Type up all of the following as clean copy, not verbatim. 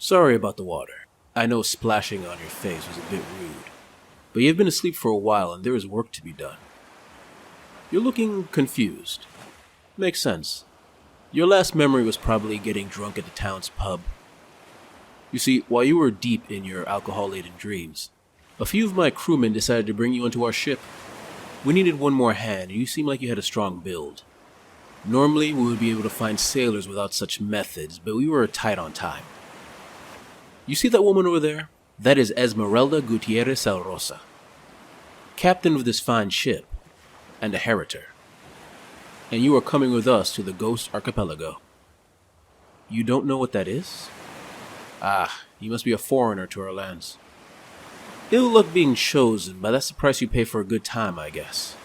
Sorry about the water. I know splashing on your face was a bit rude, but you've been asleep for a while and there is work to be done. You're looking confused. Makes sense. Your last memory was probably getting drunk at the town's pub. You see, while you were deep in your alcohol-laden dreams, a few of my crewmen decided to bring you onto our ship. We needed one more hand, and you seemed like you had a strong build. Normally, we would be able to find sailors without such methods, but we were tight on time. You see that woman over there? That is Esmeralda Gutierrez Alrosa, captain of this fine ship, and a heritor. And you are coming with us to the Ghost Archipelago. You don't know what that is? Ah, you must be a foreigner to our lands. Ill luck being chosen, but that's the price you pay for a good time, I guess.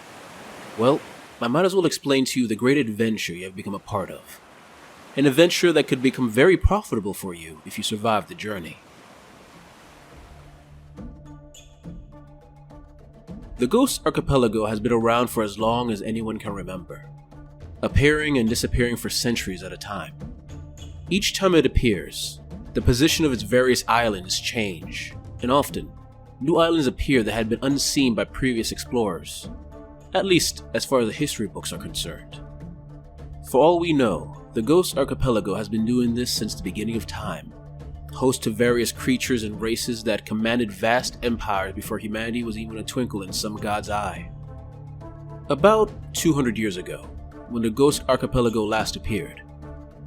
Well, I might as well explain to you the great adventure you have become a part of. An adventure that could become very profitable for you if you survive the journey. The Ghost Archipelago has been around for as long as anyone can remember, appearing and disappearing for centuries at a time. Each time it appears, the position of its various islands change, and often, new islands appear that had been unseen by previous explorers, at least as far as the history books are concerned. For all we know, the Ghost Archipelago has been doing this since the beginning of time, host to various creatures and races that commanded vast empires before humanity was even a twinkle in some god's eye. About 200 years ago, when the Ghost Archipelago last appeared,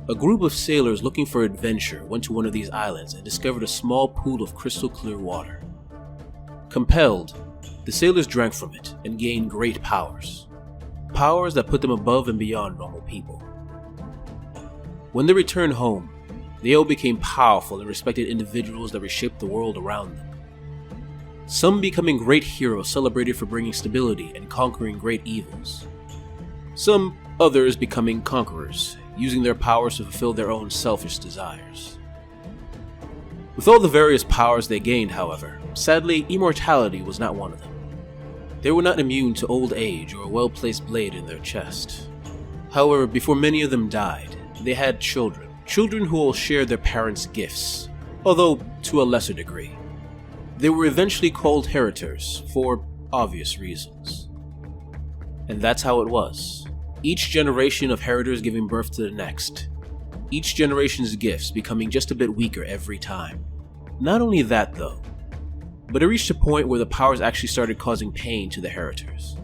a group of sailors looking for adventure went to one of these islands and discovered a small pool of crystal clear water. Compelled, the sailors drank from it and gained great powers. Powers that put them above and beyond normal people. When they returned home, they all became powerful and respected individuals that reshaped the world around them. Some becoming great heroes celebrated for bringing stability and conquering great evils. Some others becoming conquerors, using their powers to fulfill their own selfish desires. With all the various powers they gained, however, sadly, immortality was not one of them. They were not immune to old age or a well-placed blade in their chest. However, before many of them died, they had children who all shared their parents' gifts, although to a lesser degree. They were eventually called heritors, for obvious reasons. And that's how it was. Each generation of heritors giving birth to the next. Each generation's gifts becoming just a bit weaker every time. Not only that though, but it reached a point where the powers actually started causing pain to the heritors,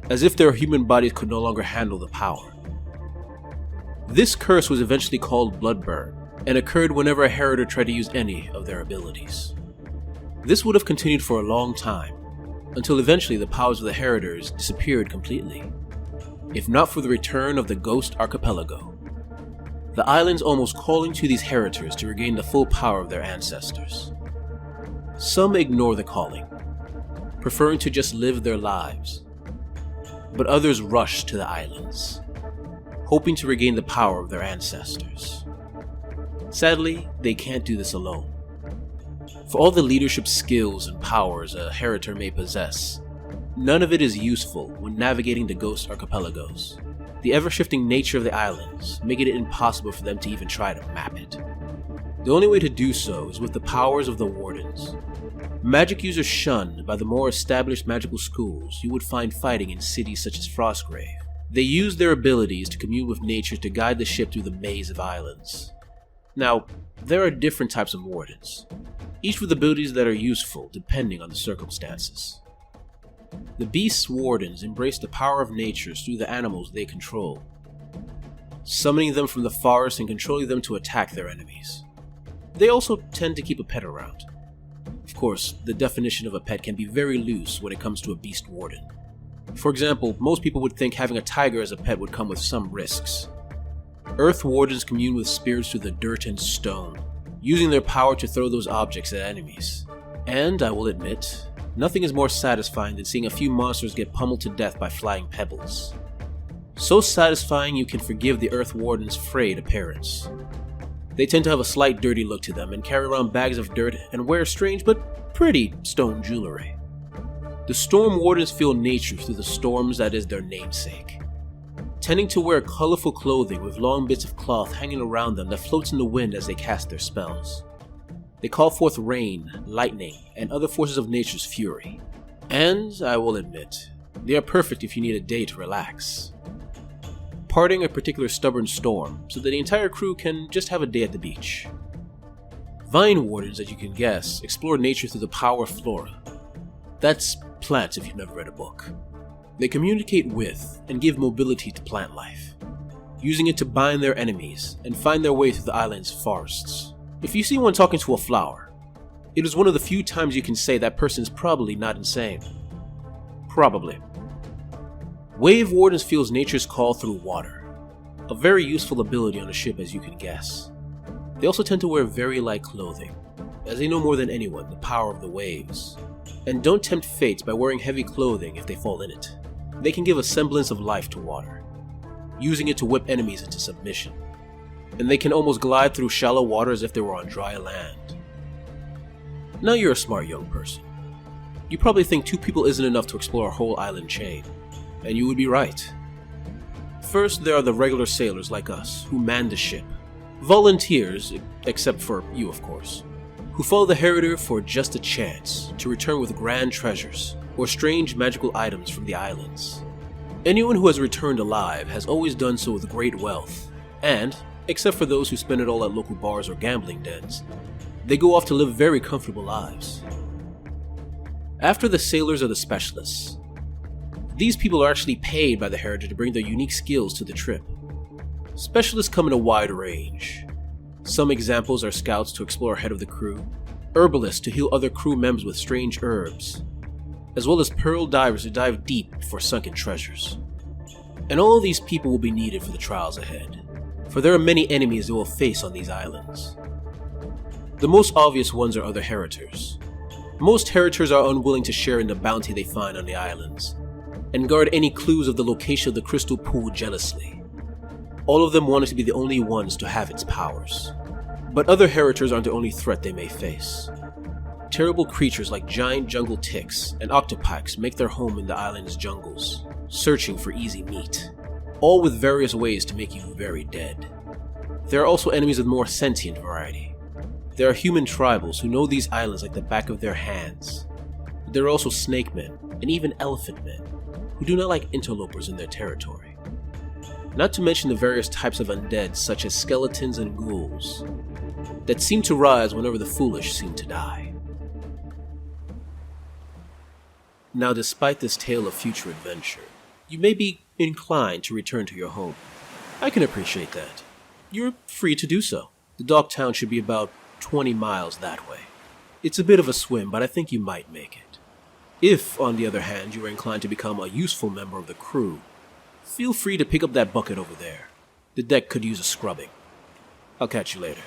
as if their human bodies could no longer handle the power. This curse was eventually called bloodburn, and occurred whenever a heritor tried to use any of their abilities. This would have continued for a long time, until eventually the powers of the heritors disappeared completely. If not for the return of the Ghost Archipelago, the islands almost calling to these heritors to regain the full power of their ancestors. Some ignore the calling, preferring to just live their lives, but others rush to the islands, hoping to regain the power of their ancestors. Sadly, they can't do this alone. For all the leadership skills and powers a heritor may possess, none of it is useful when navigating the Ghost Archipelagos. The ever-shifting nature of the islands making it impossible for them to even try to map it. The only way to do so is with the powers of the Wardens. Magic users shunned by the more established magical schools you would find fighting in cities such as Frostgrave. They used their abilities to commune with nature to guide the ship through the maze of islands. Now, there are different types of Wardens, each with abilities that are useful depending on the circumstances. The Beast's Wardens embrace the power of nature through the animals they control, summoning them from the forest and controlling them to attack their enemies. They also tend to keep a pet around. Of course, the definition of a pet can be very loose when it comes to a Beast Warden. For example, most people would think having a tiger as a pet would come with some risks. Earth Wardens commune with spirits through the dirt and stone, using their power to throw those objects at enemies. And, I will admit, nothing is more satisfying than seeing a few monsters get pummeled to death by flying pebbles. So satisfying you can forgive the Earth Warden's frayed appearance. They tend to have a slight dirty look to them and carry around bags of dirt and wear strange but pretty stone jewelry. The Storm Wardens feel nature through the storms that is their namesake, tending to wear colorful clothing with long bits of cloth hanging around them that floats in the wind as they cast their spells. They call forth rain, lightning, and other forces of nature's fury. And, I will admit, they are perfect if you need a day to relax. Parting a particular stubborn storm so that the entire crew can just have a day at the beach. Vine Wardens, as you can guess, explore nature through the power of flora. That's plants if you've never read a book. They communicate with and give mobility to plant life, using it to bind their enemies and find their way through the island's forests. If you see one talking to a flower, it is one of the few times you can say that person's probably not insane. Probably. Wave Wardens feels nature's call through water, a very useful ability on a ship as you can guess. They also tend to wear very light clothing, as they know more than anyone the power of the waves, and don't tempt fate by wearing heavy clothing if they fall in it. They can give a semblance of life to water, using it to whip enemies into submission, and they can almost glide through shallow water as if they were on dry land. Now you're a smart young person. You probably think 2 people isn't enough to explore a whole island chain, and you would be right. First, there are the regular sailors like us, who man the ship. Volunteers, except for you of course, who follow the Heriter for just a chance to return with grand treasures or strange magical items from the islands. Anyone who has returned alive has always done so with great wealth, and, except for those who spend it all at local bars or gambling dens, they go off to live very comfortable lives. After the sailors are the specialists. These people are actually paid by the Heriter to bring their unique skills to the trip. Specialists come in a wide range. Some examples are scouts to explore ahead of the crew, herbalists to heal other crew members with strange herbs, as well as pearl divers to dive deep for sunken treasures. And all of these people will be needed for the trials ahead, for there are many enemies they will face on these islands. The most obvious ones are other Heritors. Most Heritors are unwilling to share in the bounty they find on the islands, and guard any clues of the location of the crystal pool jealously. All of them wanted to be the only ones to have its powers. But other Heritors aren't the only threat they may face. Terrible creatures like giant jungle ticks and octopics make their home in the island's jungles, searching for easy meat, all with various ways to make you very dead. There are also enemies of more sentient variety. There are human tribals who know these islands like the back of their hands. But there are also snake men and even elephant men who do not like interlopers in their territory. Not to mention the various types of undead such as skeletons and ghouls that seem to rise whenever the foolish seem to die. Now, despite this tale of future adventure, you may be inclined to return to your home. I can appreciate that. You're free to do so. The dock town should be about 20 miles that way. It's a bit of a swim, but I think you might make it. If, on the other hand, you are inclined to become a useful member of the crew, feel free to pick up that bucket over there. The deck could use a scrubbing. I'll catch you later.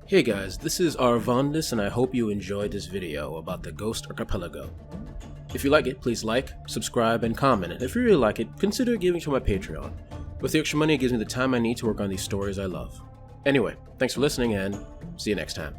Hey guys, this is Arvandus and I hope you enjoyed this video about the Ghost Archipelago. If you like it, please like, subscribe, and comment, and if you really like it, consider giving to my Patreon. With the extra money, it gives me the time I need to work on these stories I love. Anyway, thanks for listening and see you next time.